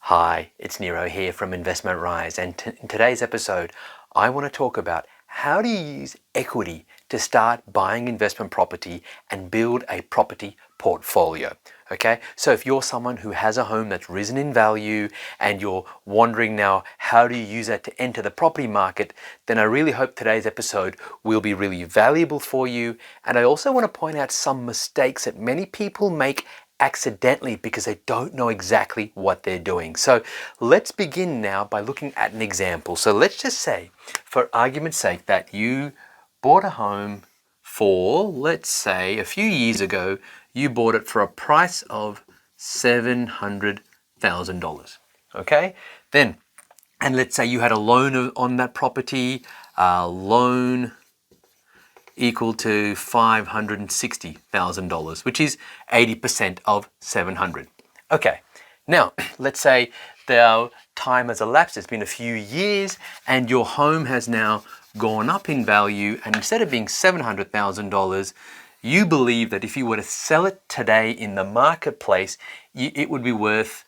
Hi, it's Nero here from Investment Rise, and in today's episode I want to talk about how do you use equity to start buying investment property and build a property portfolio. Okay, so if you're someone who has a home that's risen in value and you're wondering now how do you use that to enter the property market, then I really hope today's episode will be really valuable for you. And I also want to point out some mistakes that many people make accidentally because they don't know exactly what they're doing. So let's begin now by looking at an example. So let's just say, for argument's sake, that you bought a home for, let's say, a few years ago, you bought it for a price of $700,000. Okay? Then, and let's say you had a loan on that property, loan equal to $560,000, which is 80% of 700. Okay, now let's say the time has elapsed, it's been a few years, and your home has now gone up in value, and instead of being $700,000, you believe that if you were to sell it today in the marketplace, it would be worth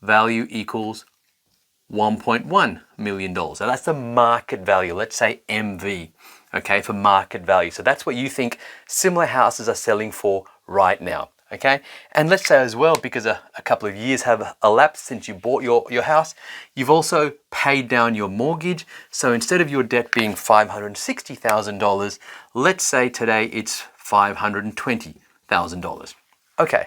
value equals $1.1 million. So that's the market value, let's say MV, okay, for market value. So that's what you think similar houses are selling for right now, okay? And let's say as well, because a couple of years have elapsed since you bought your house, you've also paid down your mortgage. So instead of your debt being $560,000, let's say today it's $520,000. Okay,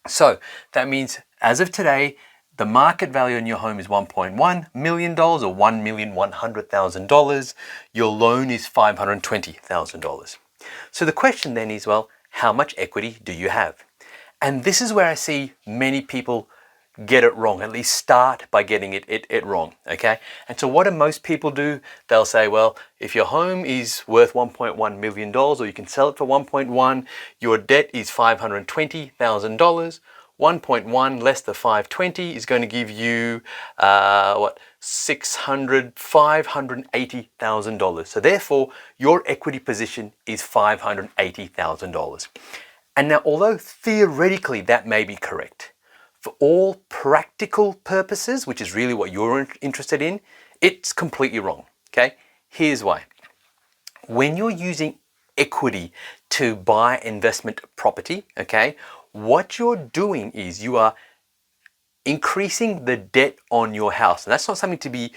so that means as of today, the market value on your home is $1.1 million or $1,100,000. Your loan is $520,000. So the question then is, well, how much equity do you have? And this is where I see many people get it wrong, at least start by getting it wrong, okay? And so what do most people do? They'll say, well, if your home is worth $1.1 million or you can sell it for 1.1, your debt is $520,000. 1.1 less the 520 is going to give you $580,000. So therefore, your equity position is $580,000. And now, although theoretically that may be correct, for all practical purposes, which is really what you're interested in, it's completely wrong. Okay, here's why. When you're using equity to buy investment property, okay, what you're doing is you are increasing the debt on your house. And that's not something to be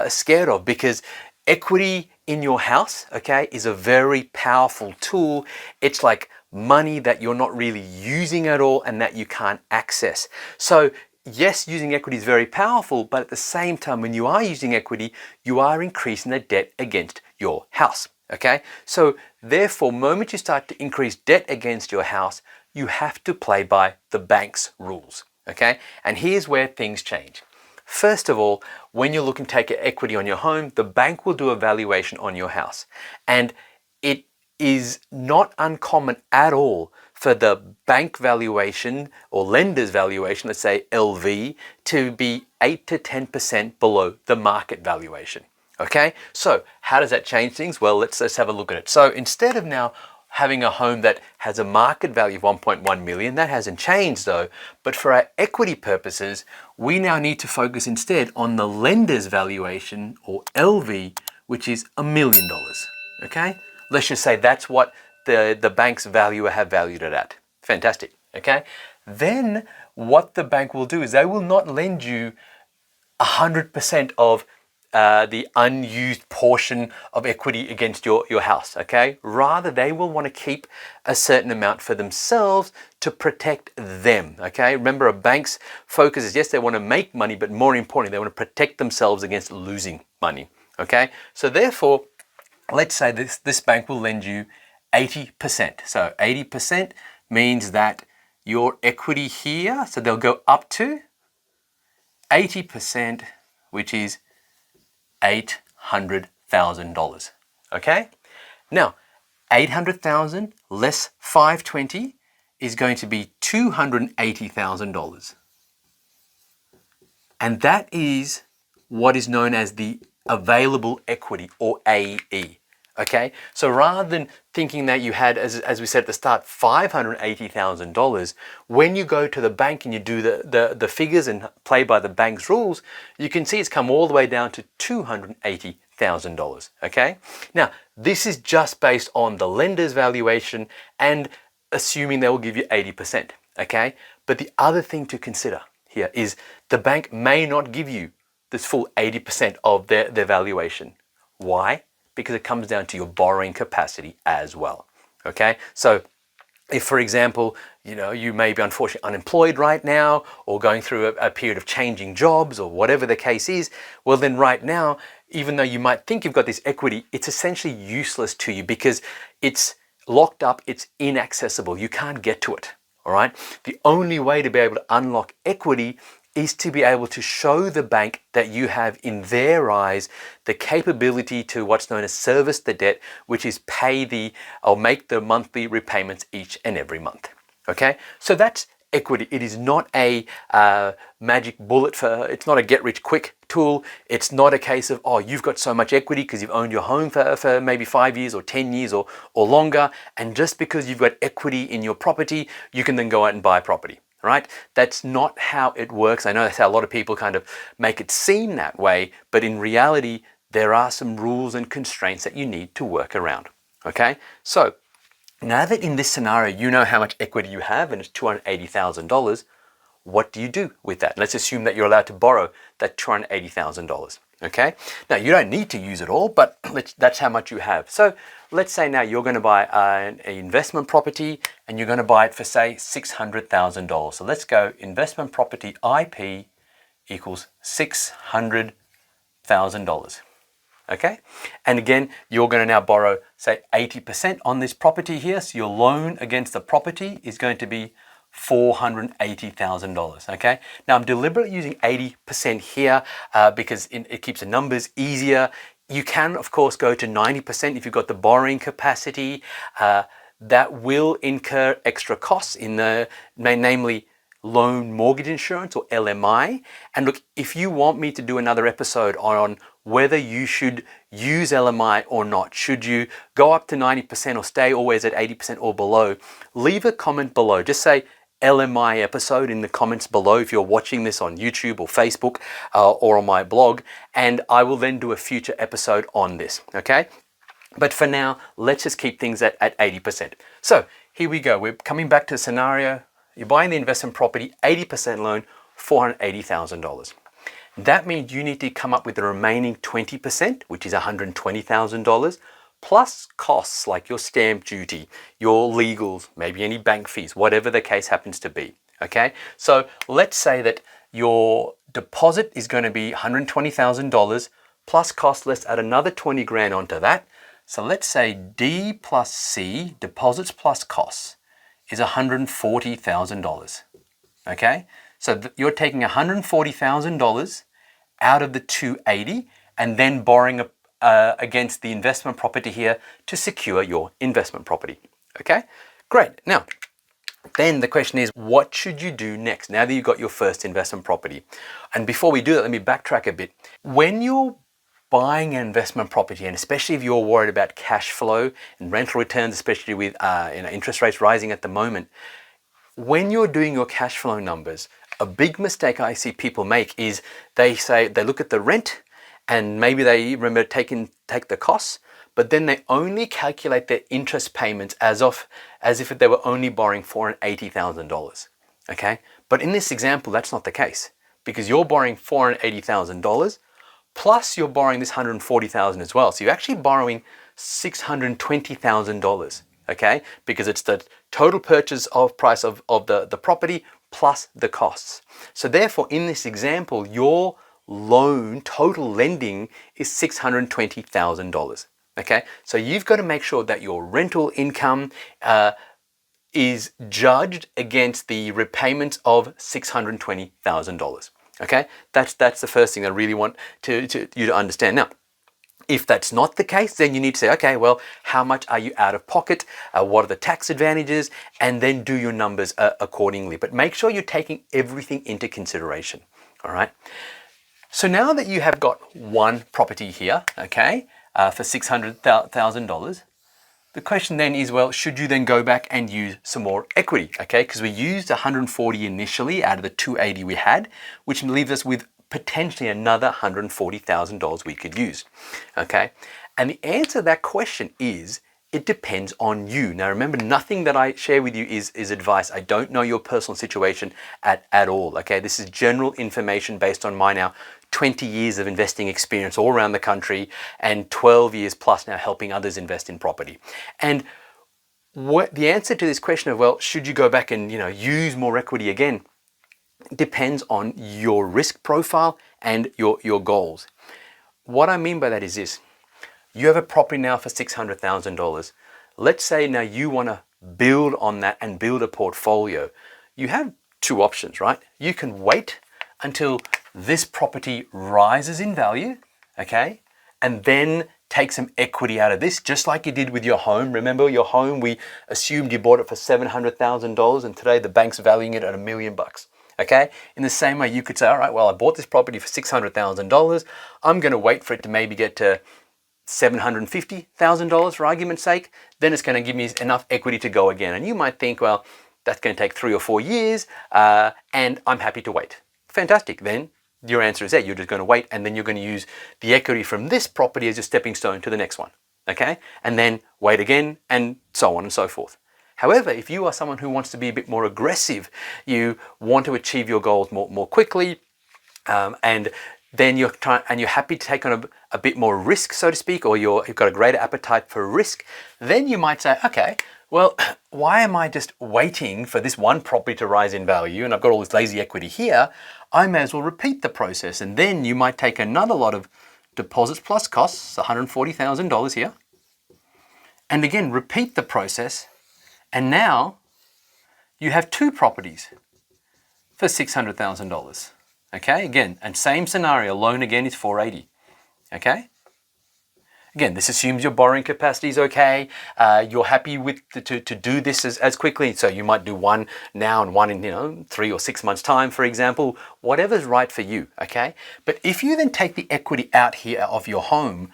scared of, because equity in your house, okay, is a very powerful tool. It's like money that you're not really using at all and that you can't access. So yes, using equity is very powerful, but at the same time, when you are using equity, you are increasing the debt against your house. Okay, so therefore, the moment you start to increase debt against your house, you have to play by the bank's rules. Okay, and here's where things change. First of all, when you're looking to take equity on your home, the bank will do a valuation on your house. And it is not uncommon at all for the bank valuation or lender's valuation, let's say LV, to be 8 to 10% below the market valuation. Okay, so how does that change things? Well, let's have a look at it. So instead of now having a home that has a market value of 1.1 million, that hasn't changed though, but for our equity purposes, we now need to focus instead on the lender's valuation, or LV, which is $1 million. Okay, let's just say that's what the bank's valuer have valued it at. Fantastic. Okay, then what the bank will do is they will not lend you 100% of the unused portion of equity against your house, okay? Rather, they will want to keep a certain amount for themselves to protect them, okay? Remember, a bank's focus is, yes, they want to make money, but more importantly, they want to protect themselves against losing money, okay? So therefore, let's say this bank will lend you 80%. So 80% means that your equity here, so they'll go up to 80%, which is $800,000. Okay? Now, 800,000 less 520 is going to be $280,000. And that is what is known as the available equity, or AE. Okay, so rather than thinking that you had, as we said at the start, $580,000, when you go to the bank and you do the figures and play by the bank's rules, you can see it's come all the way down to $280,000. Okay, now this is just based on the lender's valuation and assuming they will give you 80%. Okay, but the other thing to consider here is the bank may not give you this full 80% of their valuation. Why? Because it comes down to your borrowing capacity as well. Okay, so if, for example, you may be unfortunately unemployed right now or going through a period of changing jobs or whatever the case is, well then right now, even though you might think you've got this equity, it's essentially useless to you because it's locked up, it's inaccessible, you can't get to it. All right, the only way to be able to unlock equity is to be able to show the bank that you have, in their eyes, the capability to what's known as service the debt, which is pay or make the monthly repayments each and every month. Okay, so that's equity. It is not a magic bullet it's not a get rich quick tool. It's not a case of, oh, you've got so much equity because you've owned your home for maybe 5 years or 10 years or longer. And just because you've got equity in your property, you can then go out and buy property. Right? That's not how it works. I know that's how a lot of people kind of make it seem that way, but in reality, there are some rules and constraints that you need to work around. Okay? So now that in this scenario, you know how much equity you have and it's $280,000, what do you do with that? Let's assume that you're allowed to borrow that $280,000. Okay? Now, you don't need to use it all, but that's how much you have. So let's say now you're going to buy an investment property and you're going to buy it for, say, $600,000. So let's go investment property IP equals $600,000. Okay? And again, you're going to now borrow, say, 80% on this property here. So your loan against the property is going to be $480,000. Okay, now I'm deliberately using 80% here because it keeps the numbers easier. You can, of course, go to 90% if you've got the borrowing capacity. That will incur extra costs in namely loan mortgage insurance or LMI. And look, if you want me to do another episode on whether you should use LMI or not, should you go up to 90% or stay always at 80% or below, leave a comment below. Just say LMI episode in the comments below if you're watching this on YouTube or Facebook or on my blog, and I will then do a future episode on this, okay? But for now, let's just keep things at 80%. So here we go. We're coming back to the scenario. You're buying the investment property, 80% loan, $480,000. That means you need to come up with the remaining 20%, which is $120,000, plus costs like your stamp duty, your legals, maybe any bank fees, whatever the case happens to be. Okay, so let's say that your deposit is going to be $120,000 plus cost. Let's add another 20 grand onto that. So let's say D plus C, deposits plus costs, is $140,000. Okay, so you're taking $140,000 out of the 280 and then borrowing against the investment property here to secure your investment property. Okay, great. Now, then the question is, what should you do next now that you've got your first investment property? And before we do that, let me backtrack a bit. When you're buying an investment property, and especially if you're worried about cash flow and rental returns, especially with interest rates rising at the moment, when you're doing your cash flow numbers, a big mistake I see people make is they look at the rent and maybe they remember take the costs, but then they only calculate their interest payments as if they were only borrowing $480,000. Okay, but in this example, that's not the case because you're borrowing $480,000 plus you're borrowing this $140,000 as well. So you're actually borrowing $620,000. Okay, because it's the total purchase price of the property plus the costs. So therefore, in this example, your loan total lending is $620,000. Okay, so you've got to make sure that your rental income is judged against the repayments of $620,000. Okay, that's the first thing I really want you to understand. Now, if that's not the case, then you need to say, okay, well, how much are you out of pocket? What are the tax advantages? And then do your numbers accordingly. But make sure you're taking everything into consideration. All right. So now that you have got one property here, okay, for $600,000. The question then is, well, should you then go back and use some more equity? Okay, because we used 140 initially out of the 280 we had, which leaves us with potentially another $140,000 we could use. Okay, and the answer to that question is, it depends on you. Now remember, nothing that I share with you is advice. I don't know your personal situation at all. Okay, this is general information based on my now 20 years of investing experience all around the country and 12 years plus now helping others invest in property. And what the answer to this question of, well, should you go back and use more equity again, depends on your risk profile and your goals. What I mean by that is this. You have a property now for $600,000. Let's say now you want to build on that and build a portfolio. You have two options, right? You can wait until this property rises in value, okay? And then take some equity out of this, just like you did with your home. Remember your home, we assumed you bought it for $700,000 and today the bank's valuing it at $1 million. Okay, in the same way you could say, all right, well, I bought this property for $600,000. I'm going to wait for it to maybe get to $750,000 for argument's sake. Then it's going to give me enough equity to go again. And you might think, well, that's going to take 3 or 4 years and I'm happy to wait. Fantastic. Then your answer is that you're just going to wait and then you're going to use the equity from this property as your stepping stone to the next one. Okay, and then wait again and so on and so forth. However, if you are someone who wants to be a bit more aggressive, you want to achieve your goals more quickly, and then you're happy to take on a bit more risk, so to speak, or you've got a greater appetite for risk, then you might say, okay, well, why am I just waiting for this one property to rise in value and I've got all this lazy equity here? I may as well repeat the process. And then you might take another lot of deposits plus costs, $140,000 here, and again, repeat the process. And now you have 2 properties for $600,000. Okay, again, and same scenario, loan again is $480. Okay, again, this assumes your borrowing capacity is okay. You're happy with to do this as quickly. So you might do one now and one in 3 or 6 months time, for example, whatever's right for you. Okay, but if you then take the equity out here of your home,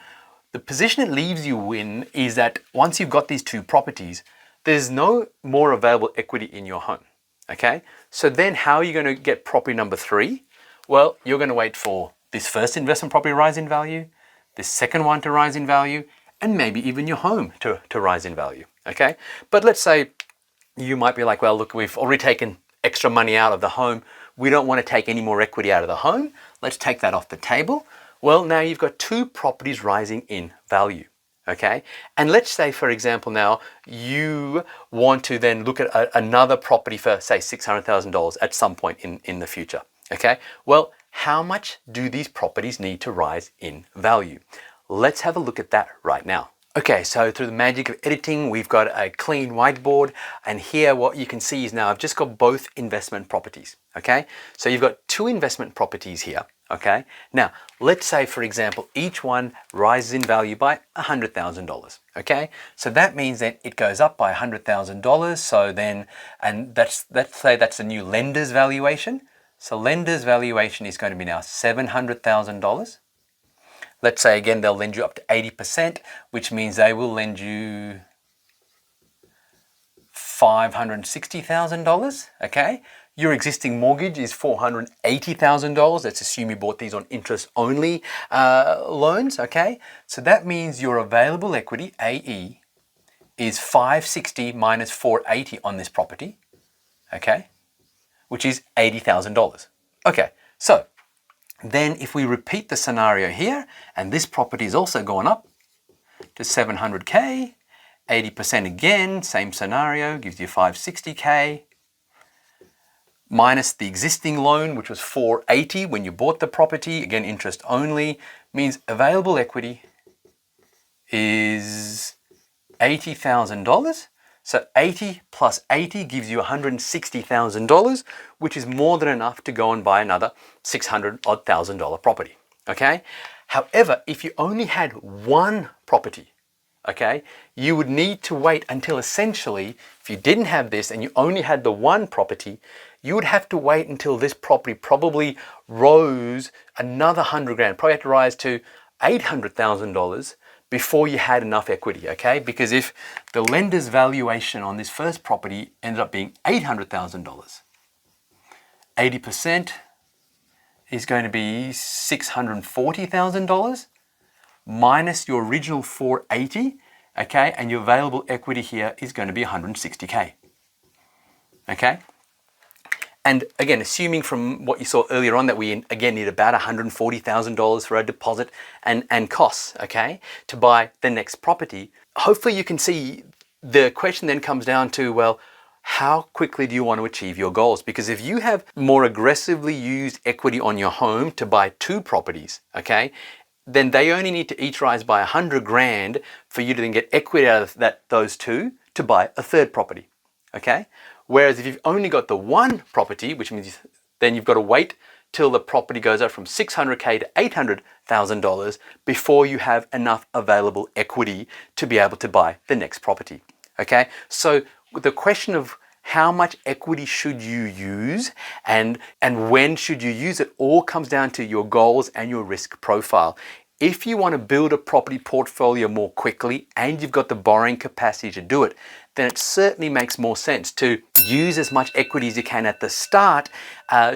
the position it leaves you in is that once you've got these 2 properties, there's no more available equity in your home, okay? So then how are you going to get property number 3? Well, you're going to wait for this first investment property to rise in value, this second one to rise in value, and maybe even your home to rise in value, okay? But let's say you might be like, well, look, we've already taken extra money out of the home. We don't want to take any more equity out of the home. Let's take that off the table. Well, now you've got 2 properties rising in value. Okay, and let's say, for example, now you want to then look at another property for, say, $600,000 at some point in the future. Okay, well, how much do these properties need to rise in value? Let's have a look at that right now. Okay, so through the magic of editing, we've got a clean whiteboard, and here what you can see is now I've just got both investment properties. Okay, so you've got 2 investment properties here. Okay, now let's say, for example, each one rises in value by $100,000. Okay, so that means that it goes up by $100,000. So then, and let's say that's a new lender's valuation. So lender's valuation is going to be now $700,000. Let's say again, they'll lend you up to 80%, which means they will lend you $560,000. Okay. Your existing mortgage is $480,000. Let's assume you bought these on interest-only loans, okay? So that means your available equity, AE, is $560 minus $480 on this property, okay? Which is $80,000. Okay, so then if we repeat the scenario here, and this property is also going up to $700K, 80% again, same scenario, gives you $560K. Minus the existing loan, which was $480 when you bought the property, again, interest only, means available equity is $80,000. So 80 plus 80 gives you $160,000, which is more than enough to go and buy another $600,000 property, okay? However, if you only had one property, okay, you would need to wait until essentially, if you didn't have this and you only had the one property, you would have to wait until this property probably rose another 100 grand, probably have to rise to $800,000 before you had enough equity, okay? Because if the lender's valuation on this first property ended up being $800,000, 80% is going to be $640,000 minus your original 480, okay? And your available equity here is going to be 160K, okay? And again, assuming from what you saw earlier on that we again need about $140,000 for our deposit and costs, okay, to buy the next property, hopefully you can see the question then comes down to, well, how quickly do you want to achieve your goals? Because if you have more aggressively used equity on your home to buy 2 properties, okay, then they only need to each rise by 100 grand for you to then get equity out of those 2 to buy a 3rd property, okay? Whereas if you've only got the 1 property, which means then you've got to wait till the property goes up from $600K to $800,000 before you have enough available equity to be able to buy the next property, okay? So the question of how much equity should you use and when should you use it all comes down to your goals and your risk profile. If you want to build a property portfolio more quickly and you've got the borrowing capacity to do it, then it certainly makes more sense to use as much equity as you can at the start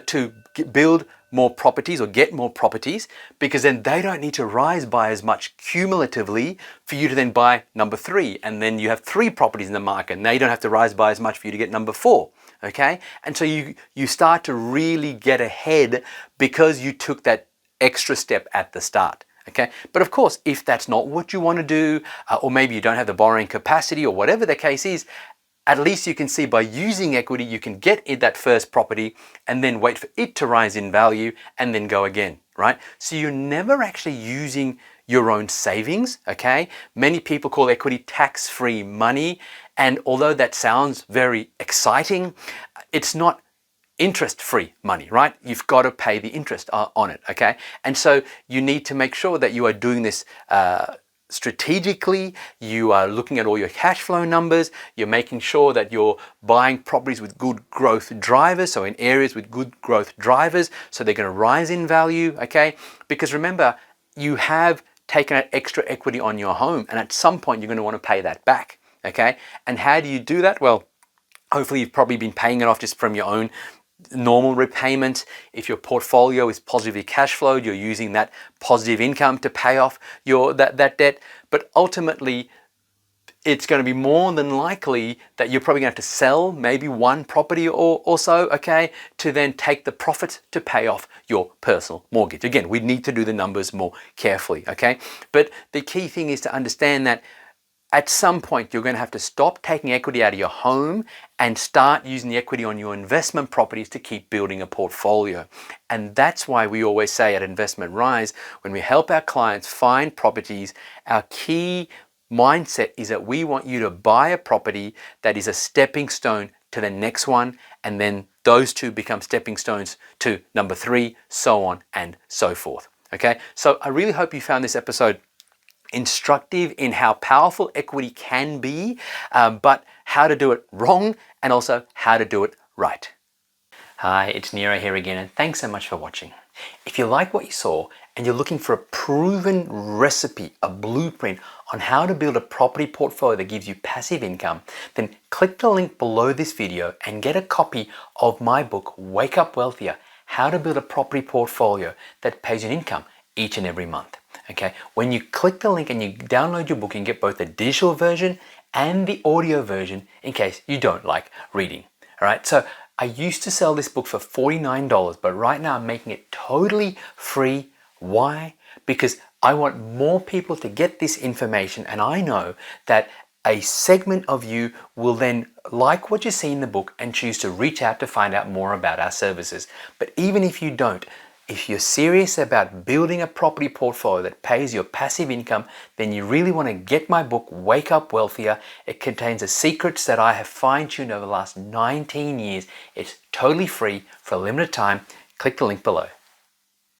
to build more properties or get more properties, because then they don't need to rise by as much cumulatively for you to then buy number 3. And then you have 3 properties in the market and they don't have to rise by as much for you to get number 4. Okay? And so you start to really get ahead because you took that extra step at the start. Okay, but of course, if that's not what you want to do, or maybe you don't have the borrowing capacity or whatever the case is, at least you can see by using equity, you can get in that first property and then wait for it to rise in value and then go again, right? So you're never actually using your own savings, okay? Many people call equity tax-free money. And although that sounds very exciting, it's not interest-free money, right? You've got to pay the interest on it, okay? And so you need to make sure that you are doing this strategically. You are looking at all your cash flow numbers. You're making sure that you're buying properties with good growth drivers, so in areas with good growth drivers, so they're going to rise in value, okay? Because remember, you have taken out extra equity on your home, and at some point you're going to want to pay that back, okay? And how do you do that? Well, hopefully you've probably been paying it off just from your own normal repayment. If your portfolio is positively cash flowed, you're using that positive income to pay off that debt. But ultimately, it's going to be more than likely that you're probably going to have to sell maybe 1 property or so, okay, to then take the profit to pay off your personal mortgage. Again, we need to do the numbers more carefully, okay? But the key thing is to understand that at some point, you're going to have to stop taking equity out of your home and start using the equity on your investment properties to keep building a portfolio. And that's why we always say at Investment Rise, when we help our clients find properties, our key mindset is that we want you to buy a property that is a stepping stone to the next one, and then those 2 become stepping stones to number 3, so on and so forth. Okay, so I really hope you found this episode instructive in how powerful equity can be, but how to do it wrong and also how to do it right. Hi, it's Nero here again, and thanks so much for watching. If you like what you saw and you're looking for a proven recipe, a blueprint on how to build a property portfolio that gives you passive income, then click the link below this video and get a copy of my book, Wake Up Wealthier, How to Build a Property Portfolio That Pays You an Income each and every month. Okay, when you click the link and you download your book, you can get both the digital version and the audio version in case you don't like reading. All right, so I used to sell this book for $49, but right now I'm making it totally free. Why? Because I want more people to get this information, and I know that a segment of you will then like what you see in the book and choose to reach out to find out more about our services. But even if you don't, if you're serious about building a property portfolio that pays your passive income, then you really want to get my book, Wake Up Wealthier. It contains the secrets that I have fine-tuned over the last 19 years. It's totally free for a limited time. Click the link below.